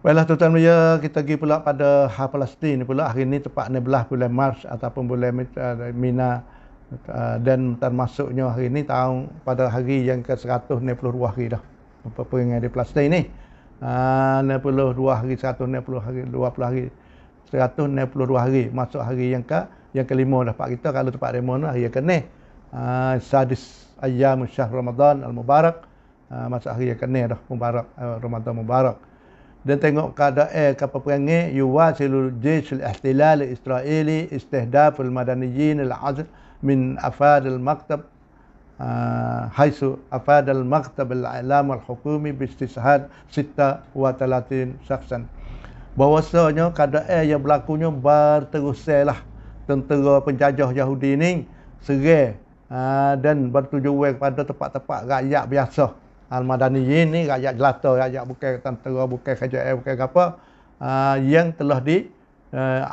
Baiklah tuan-tuan media, kita pergi pula pada Palestin pula hari ini tepat 16 bulan Mac ataupun bulan Mina dan termasuknya hari ini pada hari yang ke-162 hari dah peperangan di Palestin ni. 62 hari, 162 hari, 20 hari, 162 hari masuk hari yang kelima dah pak kita kalau tempat demo ni hari yang ke-6. Sadis ayyam syahr Ramadan al-Mubarak, masuk hari yang ke-6 dah Mubarak, Ramadan Mubarak. Dan tengok keadaan kapal perangai yuwasilu jaysh al-ihtilal al-Israeli istihdaf al-madaniyin al-azl min afad al-maktab حيث أفاد المكتب الإعلام الحكومي باستشهاد 36 شخصا. Bahawasanya keadaan yang berlakunya berterusanlah tentera penjajah Yahudi ni serang dan bertujuan kepada tempat-tempat rakyat biasa. Al-Madaniyin ni rakyat jelata, rakyat bukan tentera, bukan KJM, bukan apa, yang telah di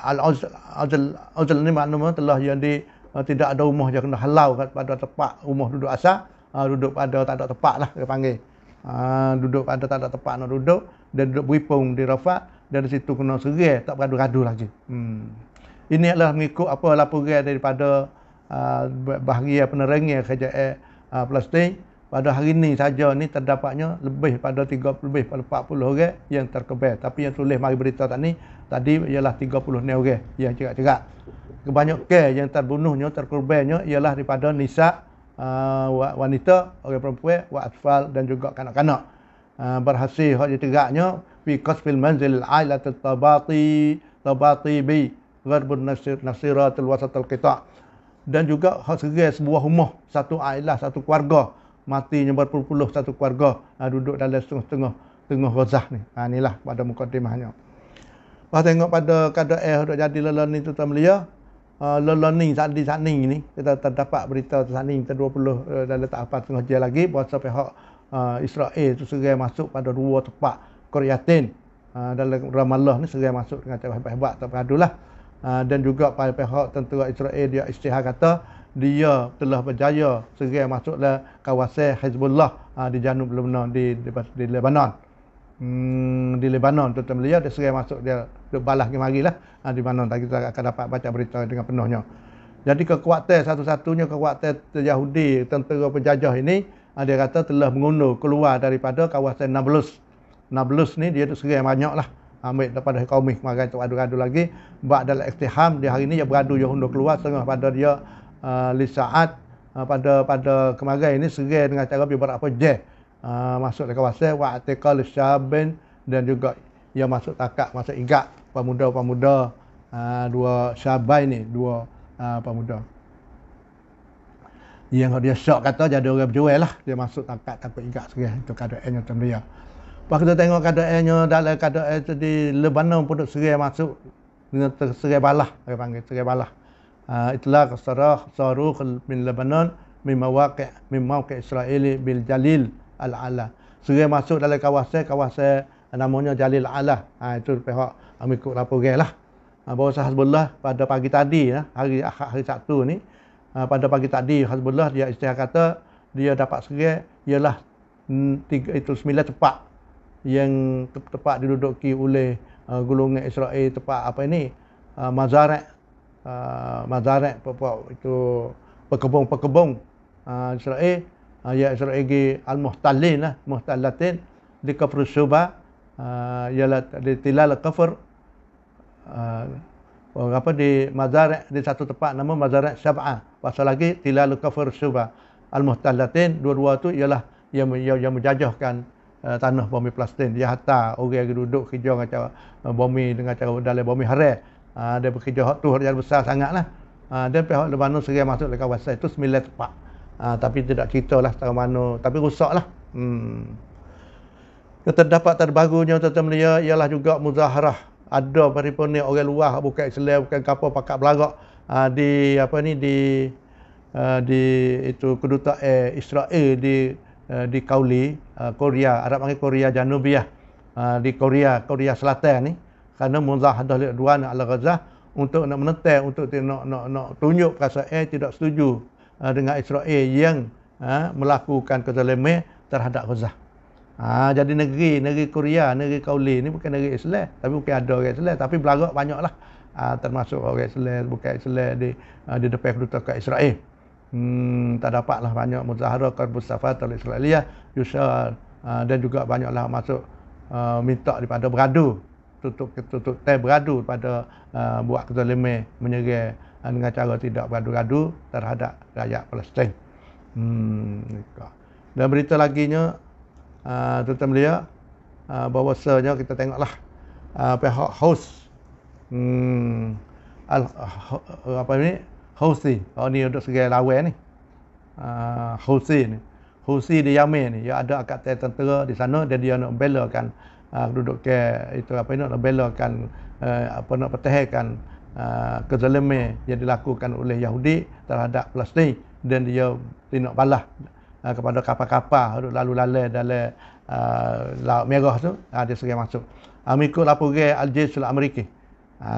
al-azl ni maknanya telah yang di tidak ada rumah je kena halau pada tempat rumah duduk asal, duduk pada tak ada tempat lah dia panggil. Duduk pada tak ada tempat nak duduk dan duduk beripung di Rafah dan di situ kena serang, tak bergaduh-gaduh lagi. Ini adalah mengikut apa laporan daripada bahagian penerangan kerajaan Palestin. Pada hari ini saja ni terdapatnya lebih pada 40 orang yang terkebal. Tapi yang tulis mari berita tadi ialah 36 orang yang cerak-cerak. Kebanyakan yang terbunuhnya, terkorbannya ialah daripada nisa, wanita, orang perempuan, wa atfal dan juga kanak-kanak. Berhasil hak diteraknya fi qasfil manzil al-ailat tabati bi gharbun nasirat al-wasat al-qita'. Dan juga hak serang sebuah rumah, satu ailah, satu keluarga. Matinya berpuluh-puluh satu keluarga duduk dalam tengah Gaza ni. Inilah pada mukadimahnya. Lepas tengok pada keadaan duk jadi lelah ni tuan-tuan belia. Lelah ni saat ni kita terdapat berita saat ni 20 dalam tak apa setengah jam lagi bahasa pihak Israel tu serang masuk pada dua tempat Koryatin dalam Ramallah ni serang masuk dengan cara hebat-hebat tak peradulah. Dan juga pada pihak tentera Israel dia isytihar kata dia telah berjaya serang masuklah kawasan Hezbollah di janub Lebanon, di Lebanon. Di Lebanon tuan-tuan belia dia serang masuk, dia balas ke marilah di Lebanon. Kita akan dapat baca berita dengan penuhnya. Jadi kekuatan satu-satunya kekuatan Yahudi tentera penjajah ini dia kata telah mengundur keluar daripada kawasan Nablus. Nablus ni dia serang banyaklah ambil daripada kaum kemarin tu adu-adu lagi bak dalam iktiham di hari ni dia beradu dia undur keluar setengah pada dia li saat pada kemarin ini serang dengan cara beberapa jam masuk ke kawasan wa atiqal syabin dan juga ia masuk takak masuk ingat pemuda-pemuda dua syabai ni dua pemuda yang dia syok kata jadi orang berjual lah dia masuk takak ingat serang itu keadaannya macam dia. Lepas kita tengok keadaannya dalam keadaan di Lebanon pun serang masuk dengan serang balah dia panggil serang balah. Itlaq sarukh min Lebanon min mawaqi' Israeli bil Jalil al-Ala. Serang masuk dalam kawasan namanya Jalil al-Ala. Itu pihak mengikut laporan lah. Bahawa Hezbollah pada pagi tadi hari Sabtu ni pada pagi tadi Hezbollah dia isytihar kata dia dapat serang ialah 9 tempat yang tepat diduduki oleh golongan Israel tempat apa ini Mazarak itu pekebun Israel Israel al-muhtallin lah muhtallatin di kafr Shuba ialah di tilal kafr apa di Mazarak di satu tempat nama Mazarak Sab'ah pasal lagi tilal kafr Shuba al-muhtallatin dua-dua tu ialah yang menjajahkan tanah bumi Palestin. Dia hantar orang yang duduk kerja dengan cara bumi dengan cara dalam bumi haram. Dia bekerja hak tu yang besar sangatlah. Dan pihak Lebanon serang masuk ke kawasan itu 9 tempat. Tapi tidak ceritalah secara mana, tapi rusaklah. Terdapat terbarunya tuan-tuan belia ialah juga muzaharah. Ada perhimpunan orang luar bukan Islam bukan apa pakat belagak di apa ni di itu kedutaan Israel di Kauli Korea, Arab panggil Korea Janubiah, di Korea Selatan ni kerana muzahadah dua nak al-Gaza untuk nak menentang untuk nak tunjuk perasaan tidak setuju dengan Israel yang melakukan kezaliman terhadap Gaza. Jadi negeri Korea, negeri Kauli ni bukan negeri Islam, tapi bukan ada orang Islam, tapi belagak banyaklah. Termasuk orang Islam, bukan Islam di depan kedutaan Israel. Tak dapatlah banyak muzaharah Mustafa al-Israeliyah, Yusha, dan juga banyaklah masuk minta daripada beradu, tutup teh beradu pada buat kezaliman menyerang dengan cara tidak beradu-adu terhadap rakyat Palestin. Dan berita laginya, tuan-tuan belia, bahawasanya kita tengoklah pihak Haus, apa ni, Houthi, ni duduk sebagai lawan ni, Houthi di Yemen ni, dia ada angkatan tentera di sana dan dia nak belakan duduk ke itu apa ini, nak belakan nak pertahankan kezaliman yang dilakukan oleh Yahudi terhadap Palestin, dan dia tindak balas kepada kapal-kapal lalu lalang dalam Laut Merah tu, dia serang masuk. Mengikut laporan Al-Jaysh Amerika,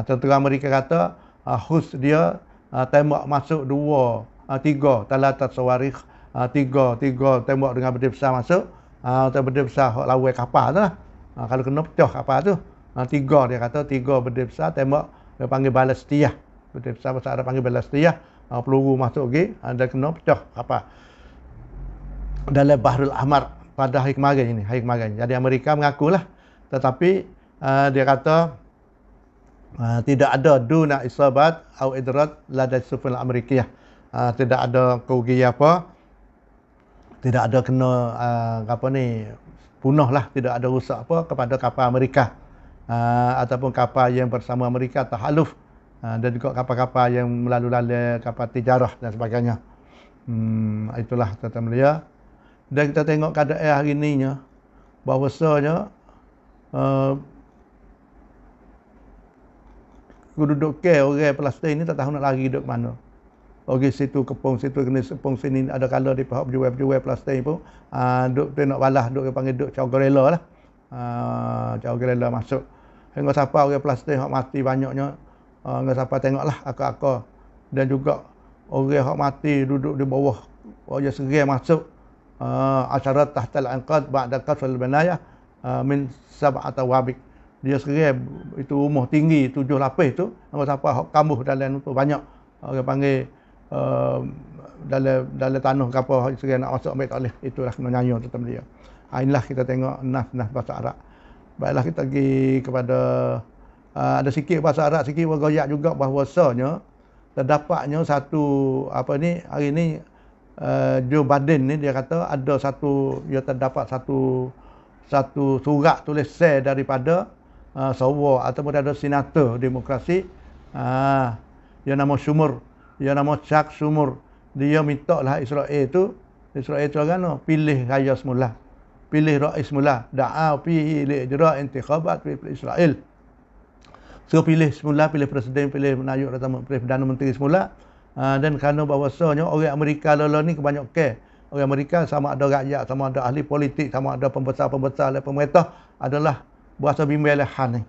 tentera Amerika kata Houthi dia tembak masuk 3 talatat sawarikh, 3 tembak dengan benda besar masuk, benda besar lawan kapal tu lah. Kalau kena pecah kapal tu, 3 dia kata, 3 benda besar tembak, dia panggil balistiyah, benda besar bahasa Arab panggil balistiyah, peluru masuk lagi dan kena pecah kapal dalam Bahrul Ahmar pada hari kemarin. Jadi Amerika mengakulah, tetapi dia kata tidak ada duna isabat atau idrat ladai sufil Amerikiyah, tidak ada kerugian apa, tidak ada kena apa ni, punah lah, tidak ada rusak apa kepada kapal Amerika, ataupun kapal yang bersama Amerika tahaluf, dan juga kapal-kapal yang melalui kapal tijarah dan sebagainya. Itulah tuan-tuan belia. Dan kita tengok keadaan hari ininya, bahawasanya kedudukan orang Palestin ni tak tahu nak lari duduk mana. Pergi situ kepung, situ kena sepung sini, ada kala di pihak berjual Palestin pun duduk nak balas, duduk panggil duduk caw gerela lah. Caw gerela masuk. Hingga siapa orang Palestin hak mati banyaknya, hingga siapa tengoklah akak-akak, dan juga orang hak mati duduk di bawah, orang serang masuk asyarat tahtal anqad ba'da qasr al-banaya min sab'ata wabik. Dia serang itu rumah tinggi 7 lapis tu, hingga siapa hak kambuh dalam tu banyak, orang panggil dalam tanah kapal serang nak masuk ambil tak boleh. Itulah kena nyanyi tu dia. Inilah kita tengok nas bahasa Arab. Baiklah kita pergi kepada ada sikit bahasa Arab, sikit bergoyak juga bahawasanya terdapatnya satu apa ni, hari ni Joe Biden ni dia kata ada dia terdapat satu surat tulisan daripada seorang ataupun ada senator demokrasi, dia nama Schumer, dia nama Chuck Schumer. Dia minta lah Israel tu kan pilih raya semula, pilih rais semula, da'a fihi li ijra' intikhabat fi Israel. So pilih semula, pilih presiden, pilih menayuk pilih Perdana Menteri semula. Dan kerana bahawasanya orang Amerika lalu ni kebanyakan orang Amerika, sama ada rakyat, sama ada ahli politik, sama ada pembesar-pembesar oleh pemerintah, adalah berasa bimbang lehan ni.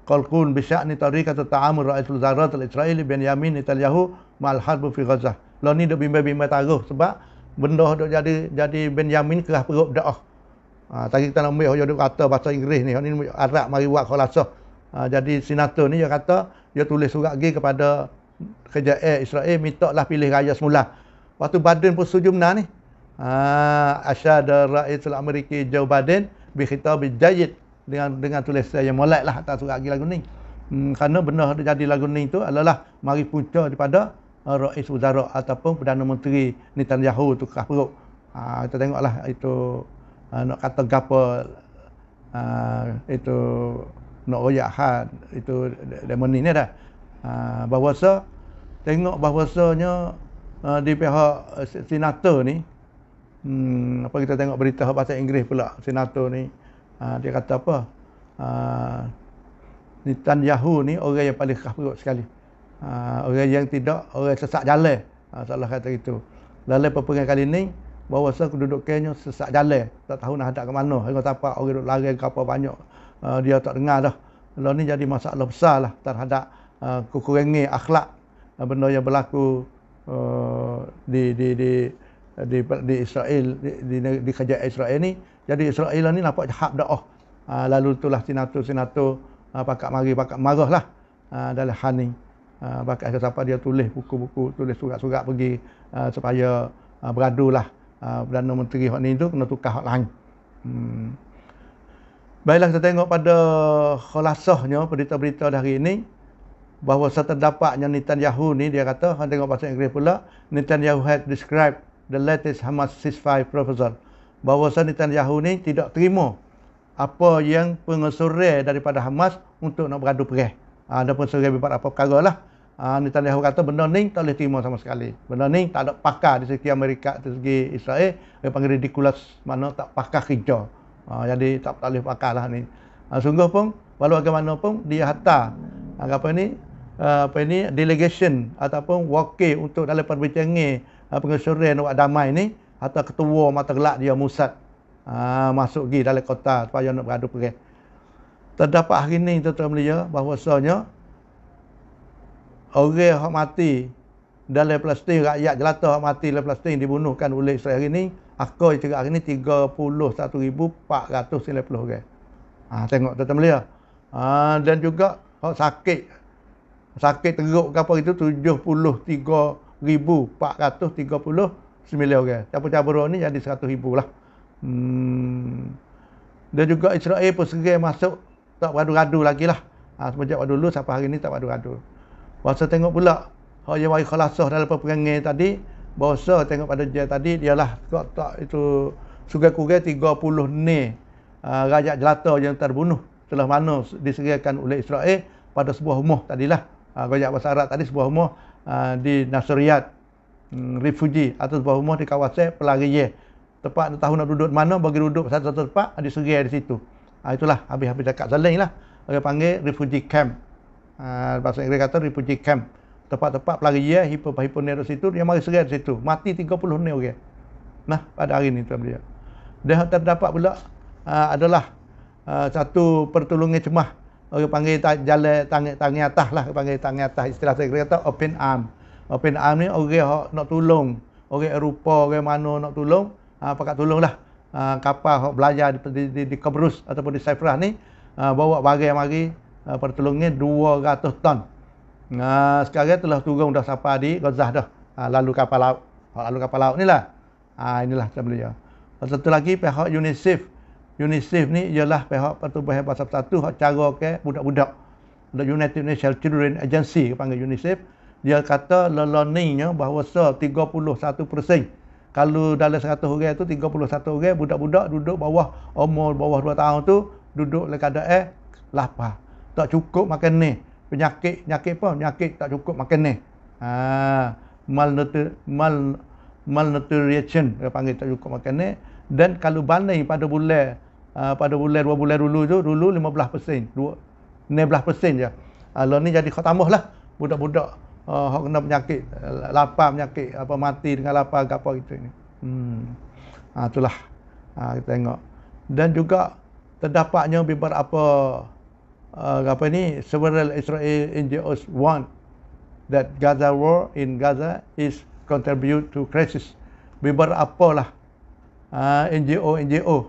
Qalqun bisya'ni tariqat ta'amul Ra'isul Zarat al-Israeli Benyamin Netanyahu ma'al harb fi Gaza. Lalu ni duk bimbang-bimbang taruh sebab benda duk jadi Benyamin kerah perut dah. Tadi kita nak ambil dia duk kata bahasa Inggeris ni Arab mari buat khulasah. Jadi senator ni dia kata dia tulis surat lagi kepada kerajaan Israel, minta lah pilih raya semula. Waktu Biden pun setuju benar ni. Asyada Ra'isul Amerika Joe Biden bi khitab jayyid, dengan tulisan yang molek lah atas surat lagi lagu ni. Kerana benar jadi lagu ni tu adalah mari punca daripada Rais Wazara ataupun Perdana Menteri Netanyahu tu kerah perut. Kita tengoklah itu nak kata gapo itu nak royak had itu demo ni dah. Bahawasa tengok bahawasanya di pihak senator ni, apa kita tengok berita bahasa Inggeris pula, senator ni dia kata apa, Netanyahu ni orang yang paling kerah perut sekali, orang yang tidak, orang sesak jalan, salah kata itu. Dalam perperangan kali ni bahawasa kedudukannya sesak jalan, tak tahu nak hadap ke mana, hingga tapak orang duk lari ke apa banyak, dia tak dengar dah. Lalu ni jadi masalah besar lah terhadap kekurangan akhlak, benda yang berlaku di di Israel, di kerajaan Israel ni. Jadi Israel ni nampak jahat dah. Lalu itulah senator pakak marah lah dalam hal ni. Pakak siapa dia tulis buku-buku, tulis surat-surat pergi supaya beradu lah Perdana Menteri hak ni tu kena tukar hak lain. Baiklah, kita tengok pada khulasahnya berita-berita hari ini bahawa terdapatnya Netanyahu ni, dia kata, tengok bahasa Inggeris pula, Netanyahu had described the latest Hamas ceasefire proposal. Bahawa Netanyahu ni tidak terima apa yang pengesurai daripada Hamas untuk nak beradu perang. Ada pengesurai beberapa perkara lah. Netanyahu kata benda ni tak boleh terima sama sekali. Benda ni tak ada pakar di segi Amerika, di segi Israel. Dia panggil ridiculous, mana tak pakar kerja. Jadi tak boleh pakar lah ni. Sungguh pun, walau bagaimanapun dia hantar delegation ataupun wakil untuk dalam perbincangan pengesurai nak buat damai ni, atau ketua mata gelak dia Mossad masuk pergi dalam kota supaya nak beradu perang. Terdapat hari ni tuan-tuan belia bahawasanya orang yang mati dalam Palestin, rakyat jelata yang mati dalam Palestin dibunuhkan oleh Israel hari ni, akal cakap hari ni 31,490 orang. Tengok tuan-tuan belia. Dan juga sakit teruk ke apa itu 73,439 orang. Campur-campur ni jadi 100,000 lah. Dan juga Israel pun segera masuk tak beradu-radu lagi lah. Semenjak dulu sampai hari ni tak beradu-radu. Bahasa tengok pula hak yang bagi khulasah dalam peperangan tadi, bahasa tengok pada dia tadi dialah tak itu kurang-kurang 30 ni rakyat jelata yang terbunuh telah mana disediakan oleh Israel pada sebuah rumah tadilah. Rakyat bahasa Arab tadi sebuah rumah di Nasriyat, refugee atau sebuah rumah di kawasan pelarian. Tempat tahu nak duduk mana, bagi duduk satu-satu tempat diserai di situ. Itulah habis-habis dekat Zalim lah. Orang panggil refugee camp. Bahasa Inggeris kata refugee camp. Tempat-tempat pelarian, hipo-hipo ni di situ, dia mari serai di situ. Mati 30 ni orang. Nah, pada hari ni tuan dia. Dan terdapat pula adalah satu pertolongan cemah. Orang panggil jalan tangan atas lah, orang panggil tangan atas, istilah saya kata open arm. Open arm ni orang nak tolong, orang Eropah, orang mana nak tolong, pakat tolonglah. Kapal hok belajar di Kobrus ataupun di Cyprus ni bawa barang mari pertolongan 200 ton. Sekarang telah turun dah sampai di Gaza dah. Lalu kapal laut. Lalu kapal laut ni lah. Inilah sebenarnya. Satu lagi pihak UNICEF. UNICEF ni ialah pihak Pertubuhan Bangsa Bersatu hak cara ke budak-budak. The United Nations Children Agency panggil UNICEF. Dia kata learningnya bahawa 31%. Kalau dalam 100 orang tu 31 orang budak-budak duduk umur bawah 2 tahun tu duduk dalam keadaan lapar. Tak cukup makan ni. Penyakit tak cukup makan ni. Malnutrition dia panggil tak cukup makan ni. Dan kalau banding pada bulan 2 bulan dulu 15%, 16% je. Lalu ni jadi kau tambahlah budak-budak hak kena penyakit lapar, penyakit apa mati dengan lapar apa gitu ni. Itulah kita tengok. Dan juga terdapatnya beberapa several Israel NGOs want that Gaza war in Gaza is contribute to crisis. Beberapa lah NGO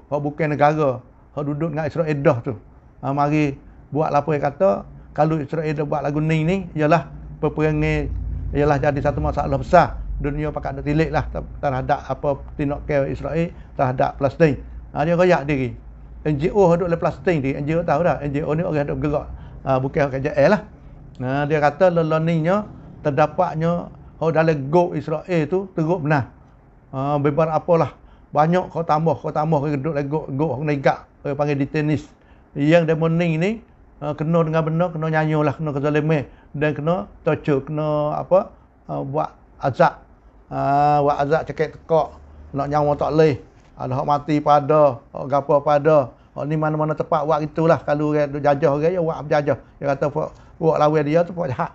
hak bukan negara hak duduk dengan Israel dah tu mari buat lapor kata kalau Israel dah buat lagu ni ialah peperangan, ialah jadi satu masalah besar dunia pakat nak tilik lah terhadap apa tindakan Israel terhadap Palestin. Dia royak diri NGO hak duduk dalam Palestin ni, NGO tahu dah, NGO ni orang duduk bergerak bukan KJL lah. Dia kata lelaninya terdapatnya hak dalam go Israel tu teruk benar. Beberapa lah banyak kau tambah duduk dalam go negak orang panggil detainees yang demoning ni kena dengan benda, kena nyanyi lah, kena kezaliman dan kena torture, kena buat azab, cekik tekak, nak nyawa tak leh, ada hak mati pada, hak gapo pada, hak ni mana-mana tempat buat gitulah. Kalau orang duk jajah orang ya buat berjajah, dia kata buat lawan dia tu buat jahat.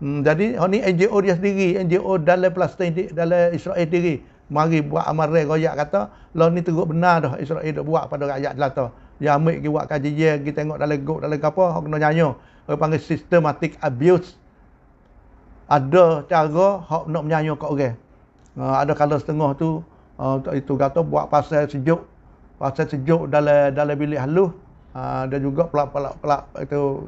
Jadi hak ni NGO dia sendiri, NGO dalam Palestin, dalam Israel sendiri mari buat amaran royak kata lah ni teruk benar dah Israel duk buat pada rakyat jelata. Dia ambil pergi buat kajian, pergi tengok dalam apa, hak kena nyanyi. Orang panggil systematic abuse. Ada cara hak nak menyanyi kat orang. Ada kalau setengah tu Untuk itu kata buat pasal sejuk dalam bilik halus. Dan juga pelak itu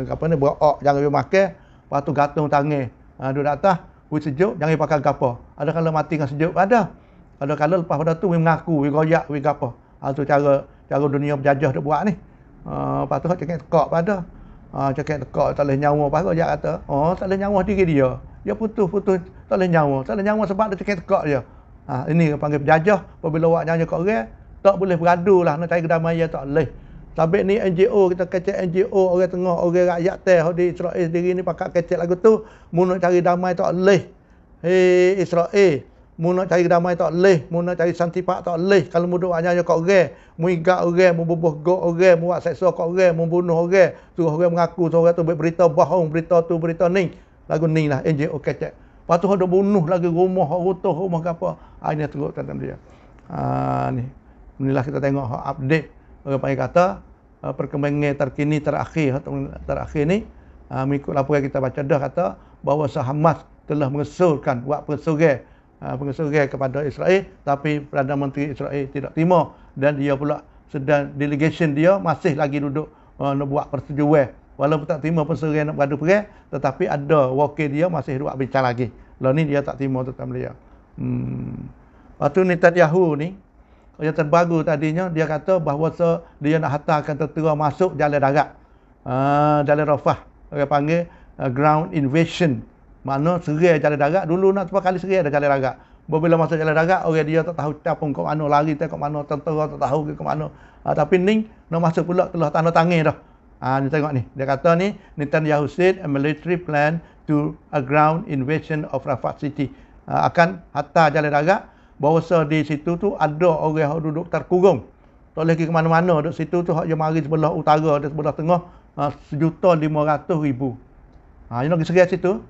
apa ni buat jangan dia makan, lepas tu gantung tangan. Duduk atas, sejuk jangan pakai gapo. Ada kala mati dengan sejuk ada. Ada kala lepas pada tu mengaku, goyak, gapo. Tu cara dunia berjajah dia buat ni. Lepas tu cakap tekak pada. Cakap tekak tak boleh nyawa apa goyak kata. Tak boleh nyawa diri dia. Dia putus tak boleh nyawa. Tak boleh nyawa sebab dia cakap tekak dia. Ini panggil berjajah. Apabila awak nyanyi kat orang, tak boleh bergaduh lah nak cari kedamaian tak boleh. Sabit ni NGO, kita kecek NGO orang tengah, orang rakyat teh di Israel sendiri ni pakat kecek lagu tu, mu nak cari damai tak boleh. Hei Israel, mu nak cari damai tak boleh, mu nak cari santipak tak boleh. Kalau mu duk nyanyi kat orang, mu igat orang, mu bubuh gok orang, mu buat seksa kat orang, mu bunuh orang, suruh orang mengaku, suruh orang tu berita bohong, berita tu, berita ni. Lagu ni lah NGO kecek. Lepas tu ada bunuh lagi rumah, runtuh rumah ke apa. Ini teruk tentang dia. Ni. Inilah kita tengok update. Orang panggil kata perkembangan terkini terakhir ni mengikut laporan kita baca dah kata bahawa Hamas telah mengesyorkan buat pengesyuran kepada Israel, tapi Perdana Menteri Israel tidak terima dan dia pula sedang delegation dia masih lagi duduk nak buat persetujuan walaupun tak terima pengesyuran nak beradu perang, tetapi ada wakil dia masih buat bincang lagi. Lalu ni dia tak terima tentang dia. Lepas tu Netanyahu ni yang terbaru tadinya dia kata bahawa dia nak hantarkan tentera masuk jalan darat. Jalan Rafah. Orang panggil ground invasion. Makna serai jalan darat. Dulu nak sebab kali serai ada jalan darat. Bila masuk jalan darat, orang dia tak tahu capung ke mana, lari ke mana, tentera tak tahu ke mana. Tapi ni nak masuk pula telah tanda tangan dah. Ni tengok ni. Dia kata ni, Netanyahu said a military plan to a ground invasion of Rafah city. Akan hantar jalan darat. Bahawa di situ tu ada orang yang duduk terkurung. Tak boleh pergi ke mana-mana. Duduk situ tu hak dia mari sebelah utara dan sebelah tengah 1,500,000. Dia nak pergi serai situ.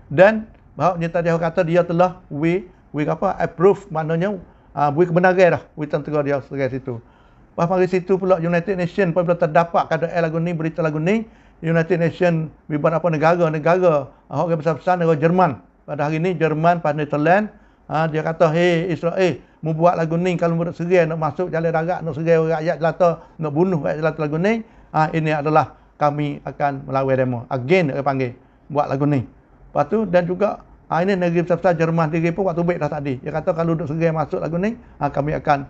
Dan bahawa Netanyahu kata dia telah approve, maknanya kebenaran dah tentera dia serai situ. Lepas mari situ pula United Nations apabila terdapat keadaan lagu ni, berita lagu ni, United Nations beberapa negara orang besar-besar negara Jerman. Pada hari ni Jerman, pada Netherlands, dia kata, hei Israel, mu buat lagu ni, kalau mu nak serai, nak masuk jalan darat, nak serai rakyat jelata, nak bunuh rakyat jelata lagu ni, ini adalah kami akan melawan demo. Again, dia panggil, buat lagu ni. Lepas tu, dan juga, ini negeri besar-besar Jerman sendiri pun waktu baik dah tadi. Dia kata, kalau duk serai masuk lagu ni, kami akan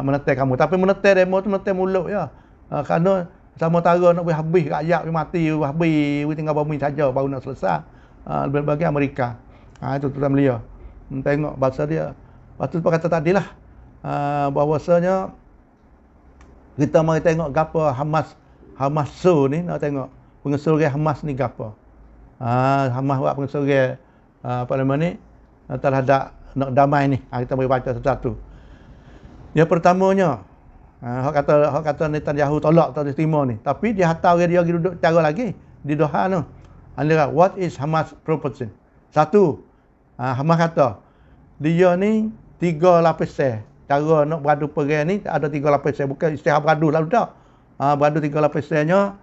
menetai kamu. Tapi menetai demo tu, menetai mulut ya. Kerana, sama-tara nak habis rakyat, mati, habis, tinggal bumi saja, baru nak selesai. Lebih bagi Amerika. Itu tuan belia. Tengok bahasa dia. Lepas tu kata tadilah bahawasanya kita mari tengok gapo Hamas ni, nak tengok pengesyuran Hamas ni gapo. Hamas buat pengesyuran apa nama ni terhadap nak damai ni. Kita mari baca satu-satu. Yang pertamanya hak kata Netanyahu tolak tak terima ni. Tapi dia hantar orang dia pergi duduk cara lagi di Doha tu. What is Hamas proposing? Satu, Hamas kata dia ni 3 lapisan. Cara nak beradu perang ni ada 3 lapisan, bukan istilah beradu lah dah. Beradu 3 lapisannya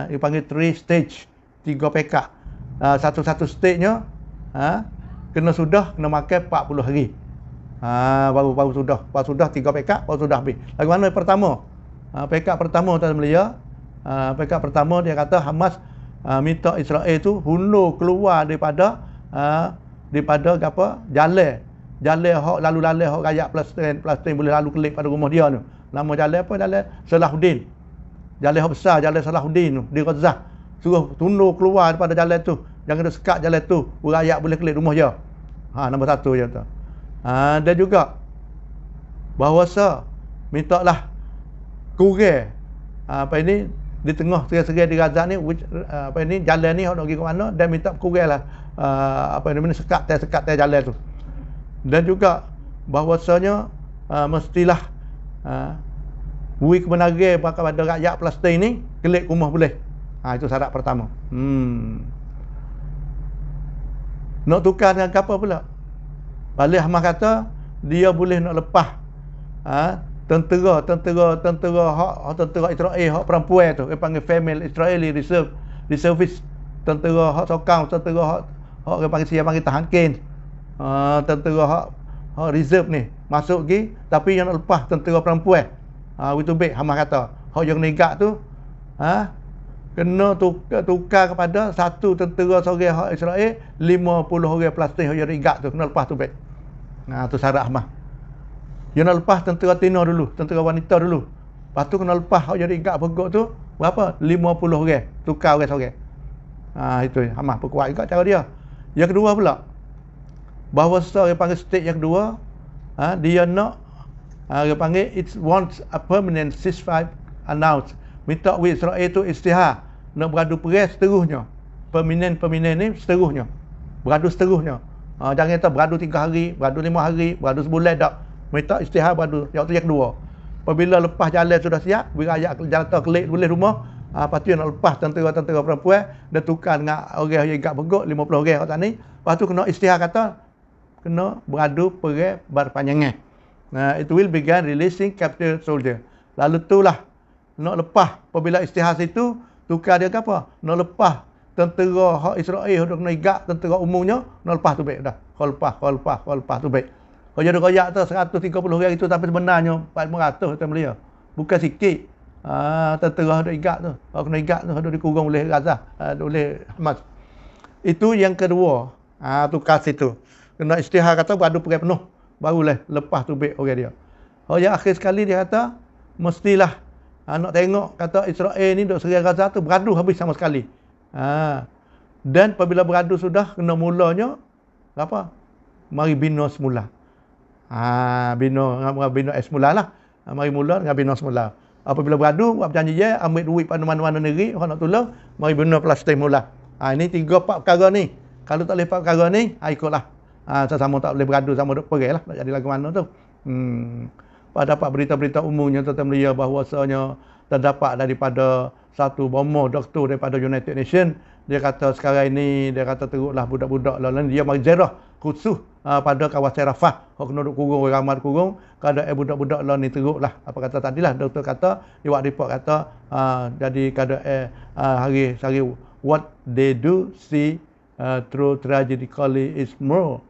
dia panggil 3 stage, 3 pekat. Satu-satu stage-nya kena makan 40 hari. Baru sudah 3 pekat, baru sudah habis. Lagu mana yang pertama? Pekat pertama tuan belia. Pekat pertama dia kata Hamas minta Israel tu hundur keluar daripada apa jalan hak lalu lalang hak rakyat Palestin boleh lalu kelip pada rumah dia tu. Nama jalan apa? Jalan Salahuddin. Jalan hak besar, jalan Salahuddin tu di Gaza. Suruh hundur keluar daripada jalan tu. Jangan dekat jalan tu, rakyat boleh kelip rumah dia. Nombor satu je tu. Dan juga bahawasa mintalah kurang apa ini di tengah serai-serai di Gaza ni jalan ni nak pergi ke mana dan minta kuranglah sekat jalan tu. Dan juga bahawasanya mestilah beri kebenaran kepada rakyat Palestin ni kelip rumah boleh. Itu syarat pertama. Nak tukar dengan apa pula? Balik Hamas kata dia boleh nak lepas tentera Israel hak perempuan tu, dia panggil female Israeli reservist, tentera hak sokang, tentera hak dia panggil siapa panggil tahan ken, tentera hak reserve ni masuk lagi, tapi yang nak lepas tentera perempuan. Itu baik Hamas kata. Hak yang negak tu kena tukar kepada satu tentera seorang hak Israel 50 orang Palestin hak yang negak tu kena lepas tu baik. Tu syarat Hamas. Dia nak lepas tentera Tina dulu, tentera wanita dulu. Lepas tu kena lepas hak yang negak pegok tu berapa? 50 orang, tukar orang seorang. Itu Hamas perkuat juga cara dia. Yang kedua pula, bahawa seorang panggil state yang kedua, dia nak dia panggil it wants a permanent ceasefire announced. Minta Israel itu istihar nak beradu perang seterusnya. Permanent ni seterusnya. Beradu seterusnya. Jangan kata beradu 3 hari, beradu 5 hari, beradu sebulan tak. Minta istihar beradu. Yang tu yang kedua. Apabila lepas jalan sudah siap, berayat jalan kelik boleh rumah, lepas tu nak lepas tentera-tentera perempuan dan tukar dengan orang yang agak begok 50 orang kat ni. Lepas tu kena istihar kata kena beradu perang berpanjangan. It will begin releasing captive soldier. Lalu itulah nak lepas apabila istihar situ tukar dia ke apa? Nak lepas tentera hak Israel dok kena igak tentera umumnya nak lepas tu baik dah. Kau lepas tu baik. Kau jadi koyak tu 130 orang itu tapi sebenarnya 400 kita belia. Bukan sikit. Tentera dok igak tu. Kau kena igak tu dok dikurung oleh Gaza, oleh Hamas. Itu yang kedua. Tukar situ. Kena istihar kata beradu perang penuh. Barulah lepas tu baik orang dia. Yang akhir sekali dia kata mestilah nak tengok kata Israel ni duk serang Gaza tu beradu habis sama sekali. Dan apabila beradu sudah kena mulanya apa? Mari bina semula. Bina semula lah. Mari mula dengan bina semula. Apabila beradu buat berjanji je ambil duit pada mana-mana negeri orang nak tolong, mari bina Palestin mula. Ini 3-4 perkara ni. Kalau tak boleh 4 perkara ni, ikutlah. Sama tak boleh beradu sama duk perang lah. Tak jadi lagu mana tu. Dapat berita-berita umumnya tentang dia bahawasanya terdapat daripada satu bomber doktor daripada United Nations. Dia kata sekarang ini dia kata teruklah budak-budak lalu dia mari ziarah khusus pada kawasan Rafah. Hok kena duk kurung ramai kurung keadaan budak-budak lalu ni teruklah. Apa kata tadilah doktor kata dia buat report kata jadi keadaan hari what they do see through tragically is more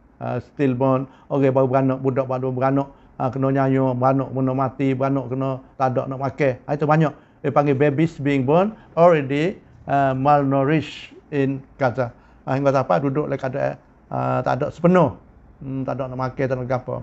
stillborn orang baru beranak budak baru beranak kena nyanyo beranak kena mati beranak kena tak ada nak makan. Itu banyak dia panggil babies being born already malnourished in Gaza. Hingga sampai duduk dalam keadaan tak ada sepenuh, tak ada nak makan, tak ada apa.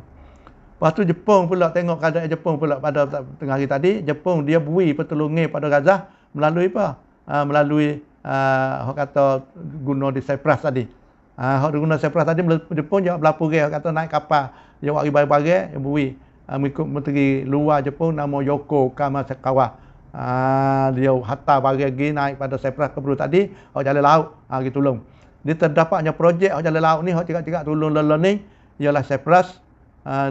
Lepas tu Jepun pula tengok keadaan Jepun pula pada tengah hari tadi. Jepun dia beri pertolongan pada Gaza melalui apa? Melalui orang kata guna di Cyprus tadi. Orang guna Cyprus tadi Jepun dia berlaku orang kata naik kapal dia buat barang-barang yang beri mengikut menteri luar Jepun nama Yoko Kamakawa. Dia hantar barang lagi naik pada Cyprus ke Peru tadi jalan laut pergi tolong. Dia terdapatnya projek jalan laut ni cakap tolong lalu ni ialah Cyprus,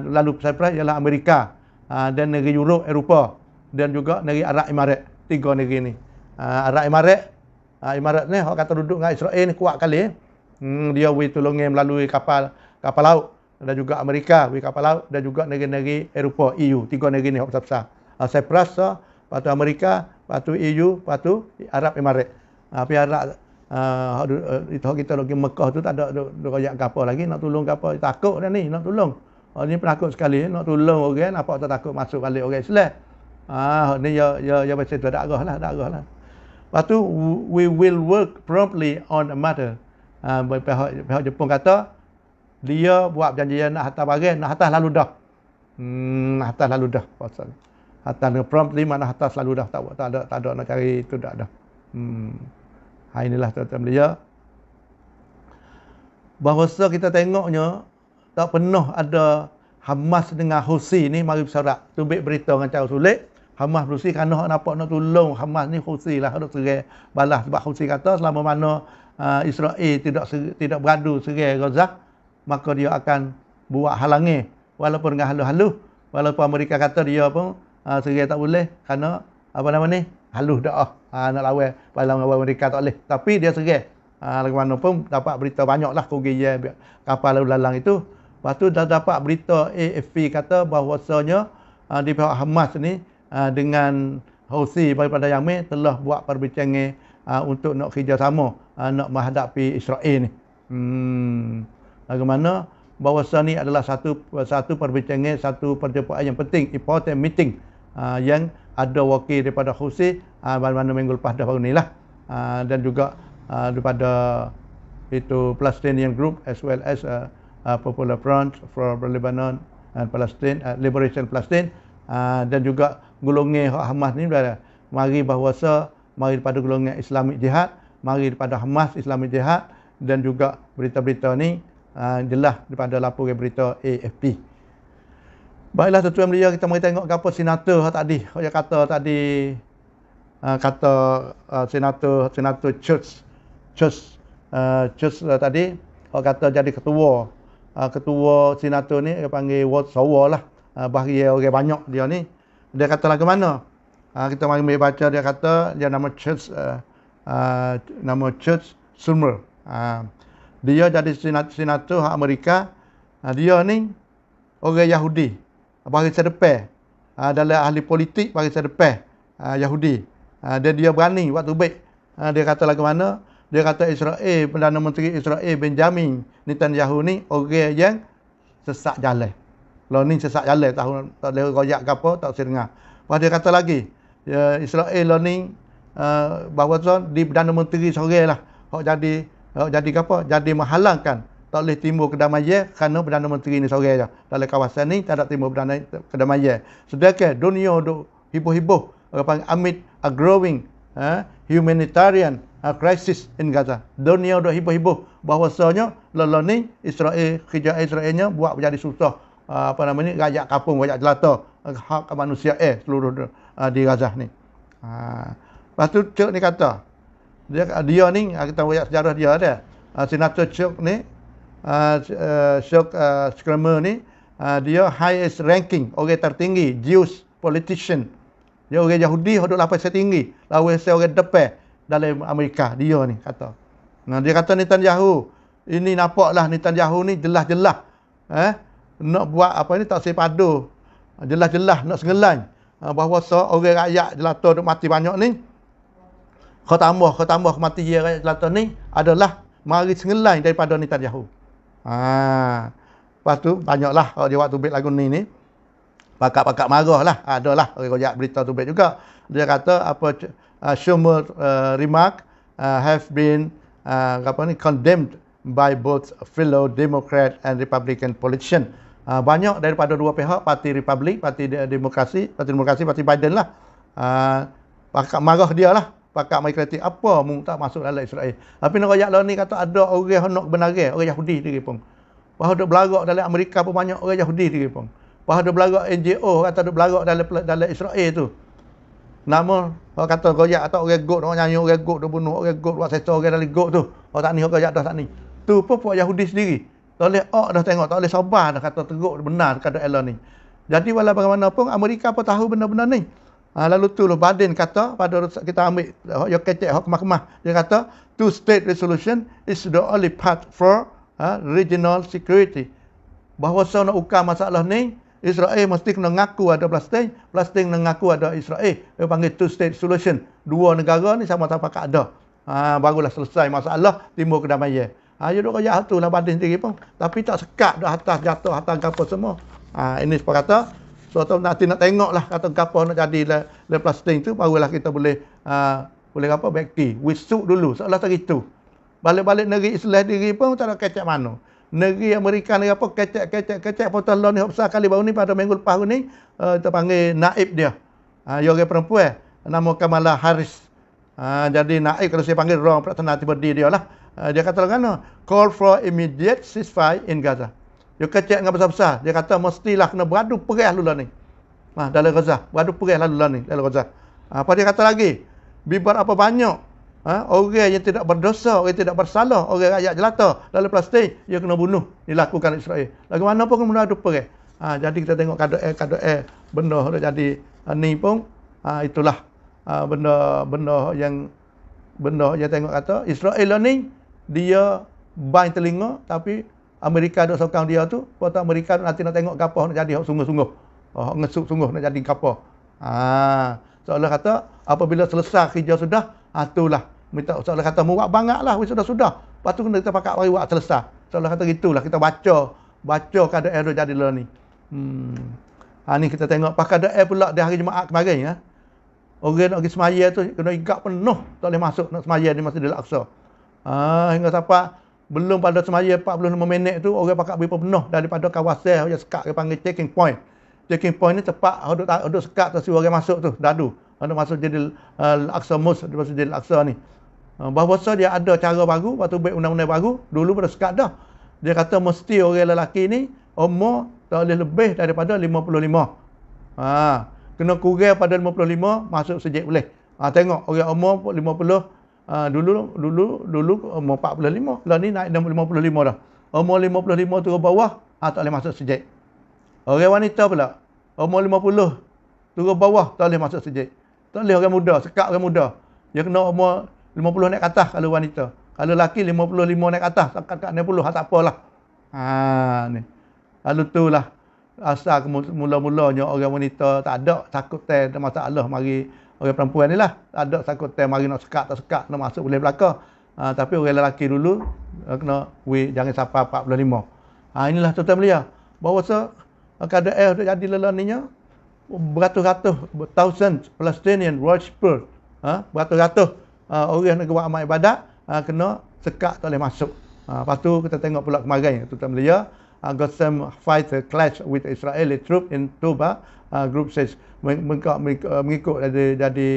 lalu Cyprus ialah Amerika, dan negeri Europe, Eropah dan juga negeri Arab Emirat. 3 negeri ni. Arab Emirat ni orang kata duduk dengan Israel ni kuat kali. Dia beri tolongan melalui kapal laut dan juga Amerika beri kapal laut dan juga negeri-negeri Eropah, EU. 3 negeri ni besar-besar. Cyprus, lepas tu Amerika, lepas tu EU, lepas tu Arab Emirat. Tapi Arab itu kita lagi Mekah tu tak ada royak kapal lagi nak tolong kapal. Takut dah ni nak tolong. Ni penakut sekali nak tolong orang apa tak takut masuk balik orang Islam. Ni ya baca tu dakwah lah. Lepas tu we will work promptly on the matter. Pihak Jepun kata dia buat perjanjian nak hantar barang, nak hantar lalu dah. Nak hantar lalu dah. Hantar promptly mana hantar selalu dah. Tak ada nak cari itu dah. Inilah tuan-tuan belia. Bahawa kita tengoknya tak pernah ada Hamas dengan Houthi ni mari bersorak. Tubik berita dengan cara sulit. Hamas Houthi kerana nampak nak tolong Hamas ni Houthi lah nak serang balas sebab Houthi kata selama mana Israel tidak beradu serang Gaza maka dia akan buat halangi walaupun dengan halus-halus, walaupun Amerika kata dia pun serang tak boleh kerana apa nama ni halus dah nak lawan lawan Amerika tak boleh, tapi dia serang. Bagaimana pun dapat berita banyaklah kerugian kapal lalu lalang itu. Lepas tu dah dapat berita AFP kata bahawasanya di pihak Hamas ni dengan Houthi daripada Yaman telah buat perbincangan untuk nak kerjasama nak menghadapi Israel ni. Bagaimana bahawa ni adalah satu perbincangan, satu perjumpaan yang penting, important meeting yang ada wakil daripada Houthi pada minggu lepas dah baru ni lah, dan juga daripada itu Palestinian Group as well as Popular Front for Lebanon and Palestine, Liberation Palestine, dan juga golongan Hamas ni mari daripada golongan Islamic Jihad, mari daripada Hamas Islamic Jihad, dan juga berita-berita ni jelas daripada laporan berita AFP. Baiklah tuan-tuan media, kita mari tengok apa senator tadi. Dia kata tadi senator Church tadi kata jadi ketua senator ni dia panggil Ward Sawa lah, bahagi orang banyak dia ni. Dia kata lagu mana? Kita mari baca. Dia kata dia nama Church Schumer. Dia jadi senator Amerika. Dia ni orang Yahudi, barisan depan, dalam ahli politik barisan depan Yahudi. Dan dia berani waktu baik. Dia kata lagu mana? Dia kata Israel, Perdana Menteri Israel Benjamin Netanyahu ni orang yang sesak jalan. Lo ni sesak jalan, tak boleh royak ke apa, tak usah dengar. Lepas dia kata lagi, Israel lo ni bahawa di Perdana Menteri seorang lah jadi apa? Jadi menghalangkan tak boleh timbul kedamaian kerana Perdana Menteri ni seorang je. Dalam kawasan ni tak ada timbul kedamaian. Sedangkan dunia duk hibuh-hibuh amid a growing humanitarian crisis in Gaza. Dunia duk hibuh-hibuh bahawasanya lalu ni Israel, kerja Israelnya buat menjadi susah rakyat kampung, rakyat jelata, hak kemanusiaan seluruh di Gaza ni. Lepas tu Chuck ni kata dia ni, kita lihat sejarah dia senator Chuck ni, Chuck Schumer ni, dia highest ranking, orang tertinggi Jewish politician. Dia orang Yahudi duduk lapis setinggi lawan seorang depan dalam Amerika. Dia ni kata. Dia kata Netanyahu ini, nampaklah Netanyahu ni jelas-jelas nak buat apa ni tak sepadu, jelas-jelas nak sengelan bahawa orang rakyat jelata duk mati banyak ni, kau tambah kematian rakyat jelata ni adalah mari sengelan daripada Netanyahu. Lepas tu banyaklah kalau dia waktu bet lagu ni pakak-pakak marah lah, adalah orang royak berita tu bet juga. Dia kata apa Schumer remark have been condemned by both fellow Democrat and Republican politicians. Banyak daripada dua pihak, Parti Republik, Parti Demokrasi, Parti Biden lah. Pakak marah dia lah, pakak mai kritik apa mung tak masuk dalam Israel. Tapi nak royak lah ni kata ada orang nak kebenaran, orang Yahudi diri pun. Bahawa duk belagak dalam Amerika pun banyak orang Yahudi diri pun. Bahawa duk belagak NGO kata duk belagak dalam Israel tu. Nama orang kata royak atau orang god, orang nyanyi orang god, duk bunuh orang god, buat setor orang dalam god tu. Orang tak ni orang royak dah tak ni. Tu pun puak Yahudi sendiri. Tak boleh dah tengok, tak boleh sabar dah kata teruk benar kata Elon ni. Jadi walau bagaimanapun Amerika pun tahu benda-benda ni. Lalu tu Biden kata pada kita ambil yang kecek hak kemah-kemah, dia kata two-state resolution is the only path for regional security. Bahawa nak ukar masalah ni, Israel mesti kena ngaku ada Palestin, Palestin kena ngaku ada Israel. Dia panggil two-state solution. Dua negara ni sama-sama pakat ada. Barulah selesai masalah, timbul kedamaian. Dia duk royak tu lah Biden sendiri pun. Tapi tak sekat dah atas jatuh, atas apa semua. Ini sebab kata, so nanti nak tengok lah kata apa nak jadi le Palestin tu, barulah kita boleh apa bakti. Wisuk dulu, seolah tak gitu. Balik-balik negeri Islam diri pun tak ada kecek mana. Negeri Amerika ni apa kecek potong law ni besar kali baru ni pada minggu lepas ni, kita panggil naib dia. Dia orang perempuan, nama Kamala Harris. Jadi naib kalau saya panggil orang Perdana Menteri dia lah. Dia kata kan, call for immediate ceasefire in Gaza. Dia kecek dengan besar-besar. Dia kata mestilah kena beradu perang lalu ni. Dalam Gaza, beradu perang lalu ni dalam Gaza. Apa dia kata lagi? Biar apa banyak orang yang tidak berdosa, orang yang tidak bersalah, orang rakyat jelata dalam Palestin, dia kena bunuh, dilakukan Israel. Bagaimana pun kena beradu perang. Jadi kita tengok kadang benda dah jadi ni pun itulah benda yang tengok kata Israel ni dia bain telinga, tapi Amerika duk sokong dia tu, kata Amerika nanti nak tengok gapo nak jadi hak sungguh-sungguh. Ngesuk sungguh nak jadi gapo. Seolah kata apabila selesai kerja sudah, itulah minta seolah kata muak bangaklah sudah. Lepas tu kena kita pakat bagi buat selesai. Seolah kata gitulah kita baca baca keadaan dah jadi lah ni. Ni kita tengok pas keadaan pula di hari Jumaat kemarin ya. Orang nak pergi semaya tu kena igak penuh, tak boleh masuk nak semaya di Masjidil Aqsa. Hingga sampai belum pada semaya 45 minit tu orang pakat beri penuh daripada kawasan yang sekat dia panggil checking point. Checking point ni tempat duduk sekat tu orang masuk tu, dadu. Ada masuk jadi Al-Aqsa Mosque di Masjidil Aqsa ni. Bahawasa dia ada cara baru, waktu buat undang-undang baru, dulu pada sekat dah. Dia kata mesti orang lelaki ni umur tak boleh lebih daripada 55. Kena kurang pada 55 masuk sejid boleh. Tengok orang umur 50 dulu umur 45, lah ni naik 55 dah. Umur 55 turun bawah tak boleh masuk sejid. Orang wanita pula umur 50 turun bawah tak boleh masuk sejid. Tak boleh orang muda, sekat orang muda. Dia kena umur 50 naik ke atas kalau wanita. Kalau lelaki 55 naik ke atas, kat 60 tak apalah. Ni. Lalu itulah asal mula-mulanya orang wanita tak ada takut ada masalah mari orang perempuan ni lah. Tak ada takut mari nak sekat tak sekat nak masuk boleh belaka. Tapi orang lelaki dulu kena jangan sampai 45. Inilah tuan-tuan belia. Bahawa keadaan jadi lelaninya beratus-ratus thousands Palestinian worshippers, beratus-ratus orang nak buat amal ibadat kena sekat tak boleh masuk. Lepas tu kita tengok pula kemarin tuan-tuan belia, Qassam fighter clash with Israeli troop in Toba. Group says mengikut jadi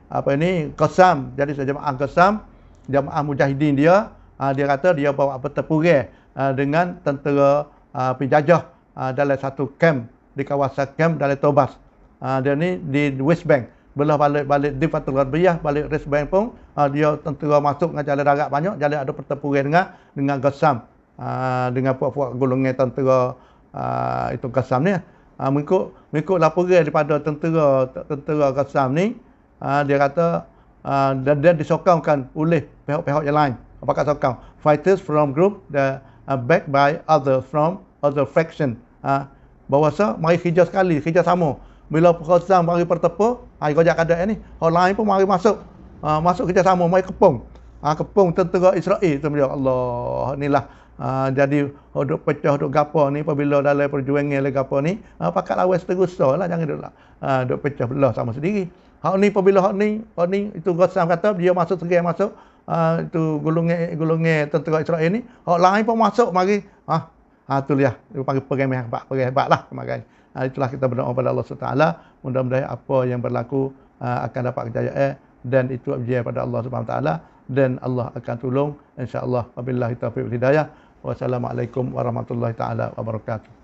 apa ni Qassam, jadi jemaah Qassam, jemaah mujahidin dia kata dia bawa pertempuran dengan tentera penjajah dalam satu camp di kawasan camp dalam Tobas. Dia ni di West Bank, belah balik di Fatul Gharbiyah, balik West Bank pun dia tentera masuk dengan jalan darat banyak, jalan ada pertempuran dengan Qassam. Dengan puak-puak golongan tentera itu Qassam ni. Mengikut laporan daripada tentera Qassam ni, dia kata dan disokongkan oleh pihak-pihak yang lain. Apakah sokong? Fighters from group backed by others from other faction. Bahawasa mari kerja sekali, kerja sama. Bila Qassam mari bertepuk, gojak keadaan ni, orang lain pun mari masuk. Masuk kerja sama, mari kepung. Kepung tentera Israel tu dia. Allah, inilah jadi duk pecah duk gapo ni apabila dalam perjuangan le gapo ni pakat lawan seterusnya lah, jangan duk pecah belah sama sendiri. Hak ni apabila hak ni itu Qassam kata dia masuk serang masuk itu golongan tentera Israel ni, hak lain pun masuk mari tu dia panggil perangai hebat lah kemarin. Itulah kita berdoa pada Allah SWT, mudah-mudahan apa yang berlaku akan dapat kejayaan dan itu ujian pada Allah SWT dan Allah akan tolong insya-Allah. Wabillahi taufiq wal hidayah. Wassalamualaikum warahmatullahi taala wabarakatuh.